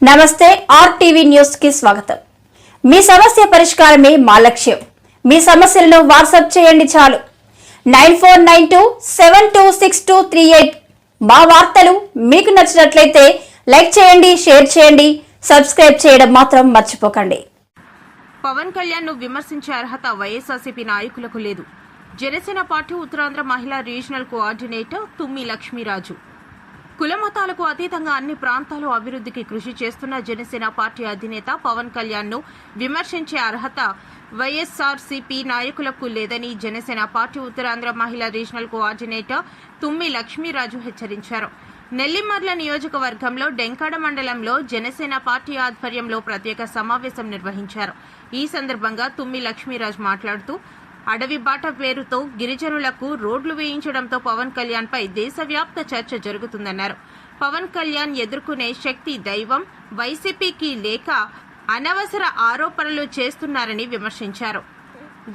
నమస్తే RTV news కి స్వాగతం. మీ సమస్య పరిష్కారమే మా లక్ష్యం. మీ సమస్యలను వాట్సాప్ చేయండి చాలు. 9492726238. మా వార్తలు మీకు నచ్చినట్లయితే లైక్ చేయండి, షేర్ చేయండి, సబ్స్క్రైబ్ చేయడం మాత్రం మర్చిపోకండి. పవన్ కళ్యాణ్ ను విమర్శించే అర్హత వైఎస్ఆర్సీపీ నాయకులకు లేదు. జనసేన పార్టీ ఉత్తరాంధ్ర మహిళా రీజనల్ కోఆర్డినేటర్ తుమ్మి లక్ష్మీరాజు. కులమతాలకు అతీతంగా అన్ని ప్రాంతాలు అభివృద్ధికి కృషి చేస్తున్న జనసేన పార్టీ అధినేత పవన్ కళ్యాణ్ ను విమర్శించే అర్హత వైఎస్ఆర్సీపీ నాయకులకు లేదని జనసేన పార్టీ ఉత్తరాంధ్ర మహిళా రీజనల్ కోఆర్డినేటర్ తుమ్మి లక్ష్మీరాజు హెచ్చరించారు. నెల్లిమర్ల నియోజకవర్గంలో డెంకాడ మండలంలో జనసేన పార్టీ ఆధ్వర్యంలో ప్రత్యేక సమావేశం నిర్వహించారు. ఈ సందర్భంగా తుమ్మి లక్ష్మీరాజు మాట్లాడుతూ అడవి బాట పేరుతో గిరిజనులకు రోడ్లు వేయించడంతో పవన్ కళ్యాణ్ పై దేశవ్యాప్త చర్చ జరుగుతుందన్నారు. పవన్ కళ్యాణ్ ఎదుర్కొనే శక్తి దైవం వైసీపీకి లేక అనవసర ఆరోపణలు చేస్తున్నారని విమర్శించారు.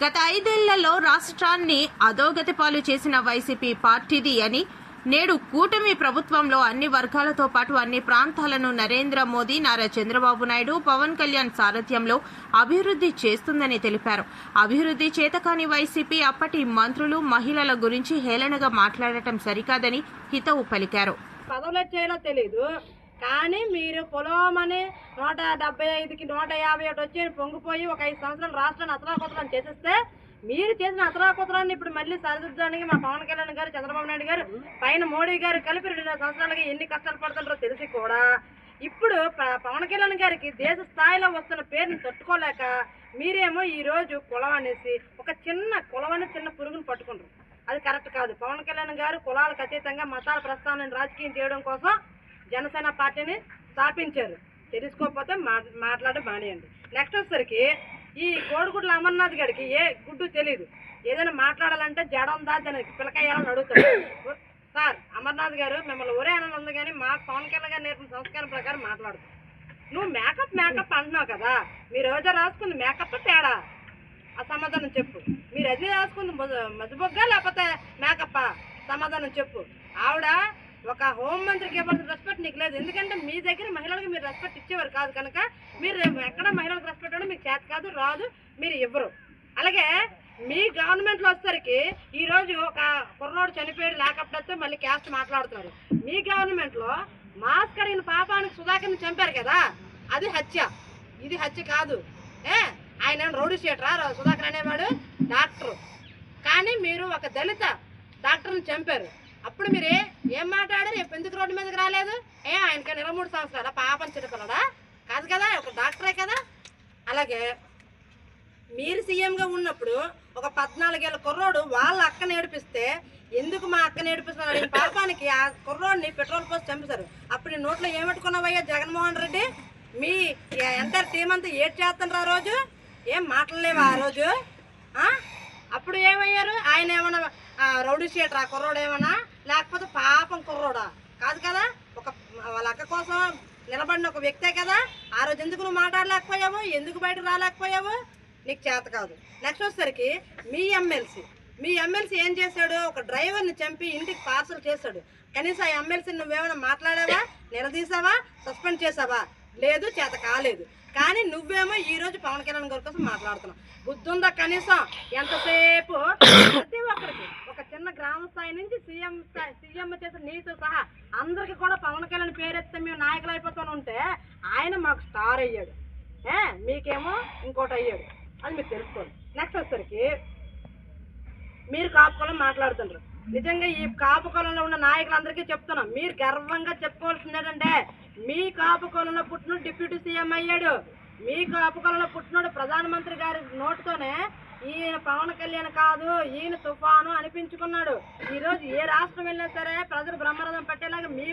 గత 5 ఏళ్లలో రాష్ట్రాన్ని అధోగతి పాలు చేసిన వైసీపీ పార్టీది అని, నేడు కూటమి ప్రభుత్వంలో అన్ని వర్గాలతో పాటు అన్ని ప్రాంతాలను నరేంద్ర మోదీ, నారా చంద్రబాబు నాయుడు, పవన్ కళ్యాణ్ సారథ్యంలో అభివృద్ధి చేస్తుందని తెలిపారు. అభివృద్ధి చేతకాని వైసీపీ అప్పటి మంత్రులు, మహిళల గురించి హేళనగా మాట్లాడటం సరికాదని హితవు పలికారు. పదవులు చేయాలో తెలీదు కానీ మీరు పొలమని 175కి 151 వచ్చి పొంగిపోయి ఒక 5 సంవత్సరాలు రాష్ట్రాన్ని అతలాకుతలం చేసేస్తే మీరు చేసిన అతలాకుతలాన్ని ఇప్పుడు మళ్ళీ సరిదిద్దడానికి మా పవన్ కళ్యాణ్ గారు, చంద్రబాబు నాయుడు గారు, పైన మోడీ గారు కలిపి 2 సంవత్సరాలకి ఎన్ని కష్టాలు పడుతుంటారో తెలిసి కూడా ఇప్పుడు పవన్ కళ్యాణ్ గారికి దేశ స్థాయిలో వస్తున్న పేరుని తట్టుకోలేక మీరేమో ఈరోజు కులం అనేసి ఒక చిన్న పురుగును పట్టుకుంటారు. అది కరెక్ట్ కాదు. పవన్ కళ్యాణ్ గారు కులాలకు అతీతంగా మతాల ప్రస్థానాన్ని రాజకీయం చేయడం కోసం జనసేన పార్టీని స్థాపించారు. తెలుసుకోకపోతే మాట్లాడి మానేయండి. నెక్స్ట్ వచ్చేసరికి ఈ కోడిగుడ్ల అమర్నాథ్ గారికి ఏ గుడ్డు తెలీదు. ఏదైనా మాట్లాడాలంటే జడం దానికి పిల్లకాయాలని అడుగుతాడు. సార్ అమర్నాథ్ గారు మిమ్మల్ని ఒరే అని ఉంది కానీ మా పవన్ కళ్యాణ్ గారు నేర్పిన సంస్కారం ప్రకారం మాట్లాడుతావు. నువ్వు మేకప్ అంటున్నావు కదా, మీరు రోజా రాసుకుంది మేకప్ తేడా? ఆ సమాధానం చెప్పు. మీరు అది రాసుకుంది మధుబొగ్గా లేకపోతే మేకప్పా? సమాధానం చెప్పు. ఆవిడ ఒక హోంమంత్రికి ఇవ్వాల్సిన రెస్పెక్ట్ నీకు లేదు. ఎందుకంటే మీ దగ్గర మహిళలకు మీరు రెస్పెక్ట్ ఇచ్చేవారు కాదు కనుక మీరు ఎక్కడ మహిళలకు రెస్పెక్ట్ ఇవ్వడం మీకు చేత కాదు, రాదు, మీరు ఇవ్వరు. అలాగే మీ గవర్నమెంట్లో వచ్చేసరికి ఈరోజు ఒక కుర్రోడు చనిపోయాడు లేకపోతే మళ్ళీ క్యాస్ట్ మాట్లాడుతున్నారు. మీ గవర్నమెంట్లో మాస్క్ అడిగిన పాపానికి సుధాకర్ని చంపారు కదా, అది హత్య. ఇది హత్య కాదు. ఆయన రౌడీ షీటరా? సుధాకర్ అనేవాడు డాక్టరు. కానీ మీరు ఒక దళిత డాక్టర్ని చంపారు. అప్పుడు మీరు ఏం మాట్లాడారు? ఎందుకు రోడ్డు మీదకి రాలేదు? ఆయనకి 23 సంవత్సరాల పాపం చిన్నపిల్లడా? కాదు కదా, ఒక డాక్టరే కదా. అలాగే మీరు సీఎంగా ఉన్నప్పుడు ఒక 14 ఏళ్ళ కుర్రోడు వాళ్ళ అక్కని ఏడిపిస్తే ఎందుకు మా అక్కని ఏడిపిస్తున్నారు అడిగిన పాపానికి ఆ కుర్రోడిని పెట్రోల్ పోసి చంపేశారు. అప్పుడు నీ నోట్లో ఏమట్టుకున్నావయ్యా జగన్మోహన్ రెడ్డి? మీ ఎంటైర్ టీం అంతా ఏడ్ చేస్తున్నారు. ఆ రోజు ఏం మాట్లాడలేవా? ఆ రోజు అప్పుడు ఏమయ్యారు? ఆయన ఏమన్నా రౌడీ షీటర్ ఆ కుర్రోడు ఏమన్నా, లేకపోతే పాపం కుర్రోడా? కాదు కదా, ఒక వాళ్ళ అక్క కోసం నిలబడిన ఒక వ్యక్తే కదా. ఆ రోజు ఎందుకు నువ్వు మాట్లాడలేకపోయావు? ఎందుకు బయటకు రాలేకపోయావు? నీకు చేత కాదు. నెక్స్ట్ వచ్చేసరికి మీ ఎమ్మెల్సీ ఏం చేశాడు? ఒక డ్రైవర్ని చంపి ఇంటికి పార్సల్ చేశాడు. కనీసం ఆ ఎమ్మెల్సీని నువ్వేమైనా మాట్లాడావా? నిలదీసావా? సస్పెండ్ చేసావా? లేదు, చేత కాలేదు. కానీ నువ్వేమో ఈరోజు పవన్ కళ్యాణ్ గారి కోసం మాట్లాడుతున్నావు. బుద్ధుందా కనీసం? ఎంతసేపు ప్రతి ఒక్కరికి ఒక చిన్న గ్రామ స్థాయి నుంచి సీఎం చేసిన నీతో సహా అందరికి కూడా పవన్ కళ్యాణ్ పేరెత్తే మేము నాయకులు అయిపోతాను ఉంటే ఆయన మాకు స్టార్ అయ్యాడు, మీకేమో ఇంకోటి అయ్యాడు. అది మీకు తెలుసుకోండి. నెక్స్ట్ వచ్చేసరికి మీరు కాపు కులం మాట్లాడుతుంటారు. నిజంగా ఈ కాపు కులంలో ఉన్న నాయకులందరికీ చెప్తున్నాం, మీరు గర్వంగా చెప్పుకోవాల్సింది ఏంటంటే మీ కాపు కులంలో పుట్టినోడు డిప్యూటీ సీఎం అయ్యాడు. మీ కాపు కులంలో పుట్టినోడు ప్రధానమంత్రి గారి నోటుతోనే ఈయన పవన్ కళ్యాణ్ కాదు, ఈయన తుఫాను అనిపించుకున్నాడు. ఈరోజు ఏ రాష్ట్రం వెళ్ళినా సరే ప్రజలు బ్రహ్మరథం పట్టేలాగా మీ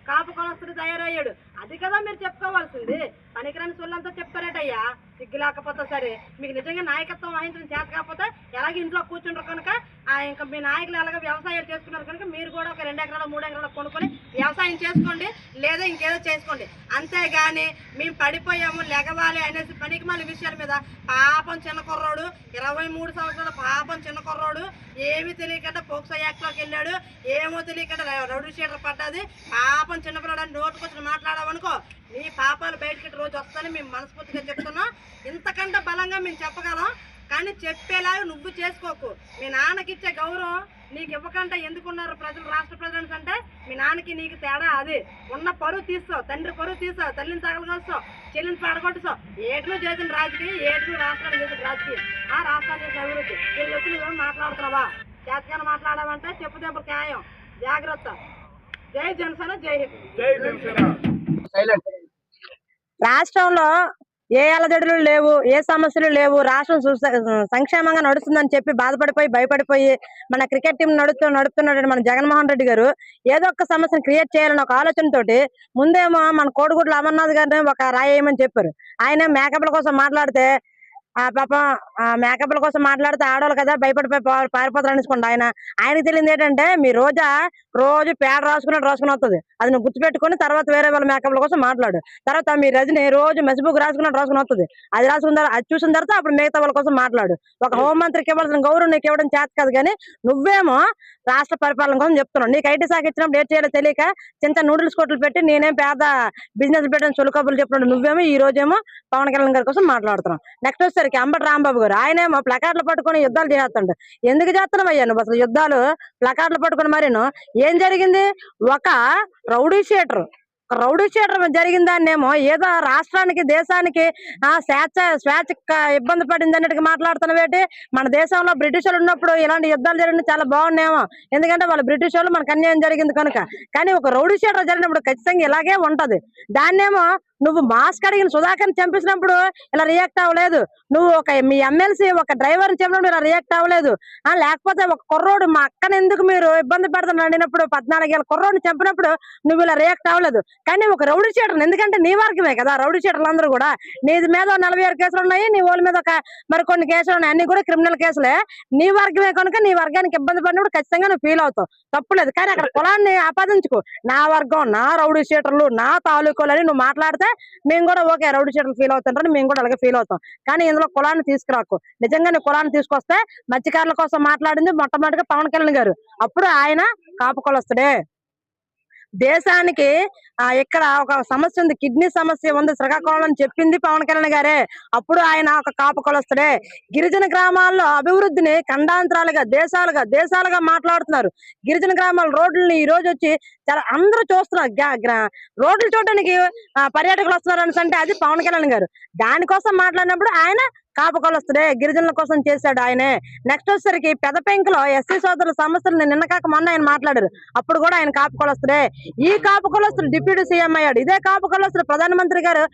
కాపు కులస్తుడు తయారయ్యాడు. అది కదా మీరు చెప్పుకోవాల్సింది. పనికిరాని సొల్లంతా చెప్తారేటయ్యా, సిగ్గు లేకపోతే సరే. మీకు నిజంగా నాయకత్వం వహించడం చేత కాకపోతే ఎలాగ ఇంట్లో కూర్చుంటారు కనుక ఇంకా మీ నాయకులు ఎలాగ వ్యవసాయాలు చేసుకున్నారు కనుక మీరు కూడా ఒక 2 ఎకరాలు 3 ఎకరాలు కొనుక్కొని వ్యవసాయం చేసుకోండి, లేదా ఇంకేదో చేసుకోండి. అంతేగాని మేము పడిపోయాము లెగవాలి అనేసి పనికి మళ్ళీ విషయాల మీద పాపం చిన్న కుర్రోడు 23 సంవత్సరాల పాపం చిన్న కుర్రోడు ఏమీ తెలియకుండా పోక్సో యాక్ట్లోకి వెళ్ళాడు. ఏమో తెలియకుండా రౌడీ షీటర్ పడ్డది. పాపం చిన్నపిల్లడని నోటుకొచ్చిన మాట్లాడావనుకో మీ పాపాలు బయటకి రోజు వస్తానని మేము మనస్ఫూర్తిగా చెప్తున్నాం. ఇంతకంటే బలంగా మేము చెప్పగలం, కానీ చెప్పేలాగా నువ్వు చేసుకోకు. మీ నాన్నకి ఇచ్చే గౌరవం నీకు ఇవ్వకుండా ఎందుకున్నారు ప్రజలు, రాష్ట్ర ప్రజలు అంటే మీ నాన్నకి నీకు తేడా అది. ఉన్న పరువు తీస్తావు, తండ్రి పరువు తీస్తావు, తల్లిని తగలగొస్తావు, చెల్లిని పడగొట్టుతావు. ఏటును చేసిన రాజకీయం, ఏటును రాష్ట్రాన్ని చేసిన రాజకీయం, ఆ రాష్ట్రాన్ని చేసిన అభివృద్ధి. వీళ్ళు వచ్చి నువ్వేమో మాట్లాడుతున్నావా? చేతగానే మాట్లాడావంటే చెప్పు దెబ్బ న్యాయం. జాగ్రత్త. జై జనసేన, జై హింద్. రాష్ట్రంలో ఏ అలజడులు లేవు, ఏ సమస్యలు లేవు, రాష్ట్రం సంక్షేమంగా నడుస్తుందని చెప్పి బాధపడిపోయి భయపడిపోయి మన క్రికెట్ టీం నడుపుతున్నాడు మన జగన్మోహన్ రెడ్డి గారు. ఏదో ఒక సమస్యను క్రియేట్ చేయాలని ఒక ఆలోచనతోటి ముందేమో మన కోడిగుడ్ల అమర్నాథ్ గారిని ఒక రాయి వేయమని చెప్పారు. ఆయన మేకప్ల కోసం మాట్లాడితే పాపం మేకప్ల కోసం మాట్లాడితే ఆడవాళ్ళు కదా భయపడిపోయి పారిపోతారు అనుకోండి. ఆయనకి తెలియదు ఏంటంటే మీ రోజు పేడ రాసుకుని వస్తుంది, అది నువ్వు గుర్తుపెట్టుకుని తర్వాత వేరే వాళ్ళ మేకప్ల కోసం మాట్లాడు. తర్వాత మీ రజని రోజు మెస్బుక్ రాసుకుని వస్తుంది, అది చూసిన తర్వాత అప్పుడు మిగతా వాళ్ళ కోసం మాట్లాడు. ఒక హోంమంత్రికి ఇవ్వాల్సిన గౌరవం నీకు ఇవ్వడం చేత కాదు, కానీ నువ్వేమో రాష్ట్ర పరిపాలన కోసం చెప్తున్నావు. నీకు ఐటీ శాఖ ఇచ్చినప్పుడు ఏం చేయాలో తెలియక చిన్న నూడిల్స్ కొట్లు పెట్టి నేనేం పేద బిజినెస్ పెట్టని చులకబులు చెప్పినట్టు నువ్వేమో ఈ రోజేమో పవన్ కళ్యాణ్ గారి కోసం మాట్లాడుతున్నావు. నెక్స్ట్ వచ్చేసరికి అంబటి రాంబాబు గారు, ఆయనేమో ప్లకార్డులు పట్టుకుని యుద్ధాలు చేస్తాడు. ఎందుకు చేస్తున్నావు అయ్యా నువ్వు అసలు యుద్ధాలు? ప్లకార్డులు పట్టుకుని మరి ఏం జరిగింది? ఒక రౌడీ షీటర్ జరిగిన దాన్నేమో ఏదో రాష్ట్రానికి దేశానికి స్వేచ్ఛ ఇబ్బంది పడింది అన్నట్టుగా మాట్లాడుతున్నవేటి? మన దేశంలో బ్రిటిష్ వాళ్ళు ఉన్నప్పుడు ఇలాంటి యుద్ధాలు జరిగిన చాలా బాగున్నాయేమో, ఎందుకంటే వాళ్ళు బ్రిటిష్ వాళ్ళు మనకు అన్యాయం జరిగింది కనుక. కానీ ఒక రౌడీ షీటర్ జరిగినప్పుడు ఖచ్చితంగా ఇలాగే ఉంటది. దాన్నేమో నువ్వు మాస్క్ అడిగిన సుధాకర్ని చంపించినప్పుడు ఇలా రియాక్ట్ అవ్వలేదు, నువ్వు మీ ఎమ్మెల్సీ ఒక డ్రైవర్ని చెప్పినప్పుడు ఇలా రియాక్ట్ అవ్వలేదు, లేకపోతే ఒక కుర్రోడు మా అక్కని ఎందుకు మీరు ఇబ్బంది పెడతాను అడిగినప్పుడు 14 ఏళ్ళ కుర్రోడిని చంపినప్పుడు నువ్వు ఇలా రియాక్ట్ అవ్వలేదు. కానీ ఒక రౌడీ షీటర్, ఎందుకంటే నీ వర్గమే కదా రౌడీ షీటర్లు అందరూ కూడా, నీది మీద 46 కేసులు ఉన్నాయి, నీ వాళ్ళ మీద మరి కొన్ని కేసులు ఉన్నాయి, అన్ని కూడా క్రిమినల్ కేసులే. నీ వర్గమే కనుక నీ వర్గానికి ఇబ్బంది పడినప్పుడు ఖచ్చితంగా నువ్వు ఫీల్ అవుతావు, తప్పులేదు. కానీ అక్కడ కులాన్ని ఆపాదించుకో. నా వర్గం, నా రౌడీ షీటర్లు, నా తాలూకులు అని నువ్వు మాట్లాడితే మేము కూడా ఓకే రౌడీ షీటర్లు ఫీల్ అవుతుంటారని మేము కూడా అలాగే ఫీల్ అవుతాం. కానీ ఇందులో కులాన్ని తీసుకురాకు. నిజంగా నీ కులాన్ని తీసుకొస్తే మత్స్యకారుల కోసం మాట్లాడింది మొట్టమొదటిగా పవన్ కళ్యాణ్ గారు. అప్పుడు ఆయన కాపు కులస్తుడే. దేశానికి ఇక్కడ ఒక సమస్య ఉంది, కిడ్నీ సమస్య ఉంది శ్రీకాకుళం అని చెప్పింది పవన్ కళ్యాణ్ గారే. అప్పుడు ఆయన ఒక కాపు కులస్తుడే. గిరిజన గ్రామాల్లో అభివృద్ధిని ఖండాంతరాలుగా దేశాలుగా మాట్లాడుతున్నారు. గిరిజన గ్రామాల రోడ్లని ఈ రోజు వచ్చి చాలా అందరూ చూస్తున్నారు. రోడ్లు చూడడానికి పర్యాటకులు వస్తున్నారు అంటే అది పవన్ కళ్యాణ్ గారు. దానికోసం మాట్లాడినప్పుడు ఆయన కాపు కులస్తుడే, గిరిజనుల కోసం చేశాడు ఆయనే. నెక్స్ట్ వచ్చేసరికి పెద్ద పెంకులో ఎస్సీ సోదరుల సమస్యలు నిన్న కాక మొన్న ఆయన మాట్లాడారు, అప్పుడు కూడా ఆయన కాపు కులస్తుడే. ఈ కాపు కులస్తుడు డిప్యూటీ సీఎం అయ్యాడు. ఇదే కాపు కులస్తుడు ప్రధానమంత్రి గారు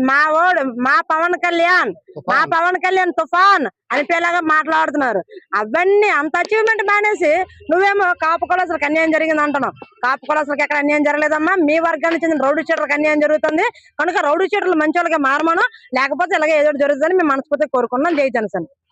మా పవన్ కళ్యాణ్ తుఫాన్ అనిపేలాగా మాట్లాడుతున్నారు. అవన్నీ అంత అచీవ్మెంట్ మానేసి నువ్వేమో కాపు కులస్తులకు అన్యాయం జరిగింది అంటున్నావు. కాపు కులస్తులకు ఎక్కడ అన్యాయం జరగలేదమ్మా, మీ వర్గానికి చెందిన రౌడీ షీటర్లకు అన్యాయం జరుగుతుంది కనుక రౌడీ షీటర్లు మంచి వాళ్ళగా మారమను, లేకపోతే ఇలాగే ఏదో జరుగుతుందని మేము మనస్ఫూర్తిగా కోరుకున్నాం. జై జనసేన.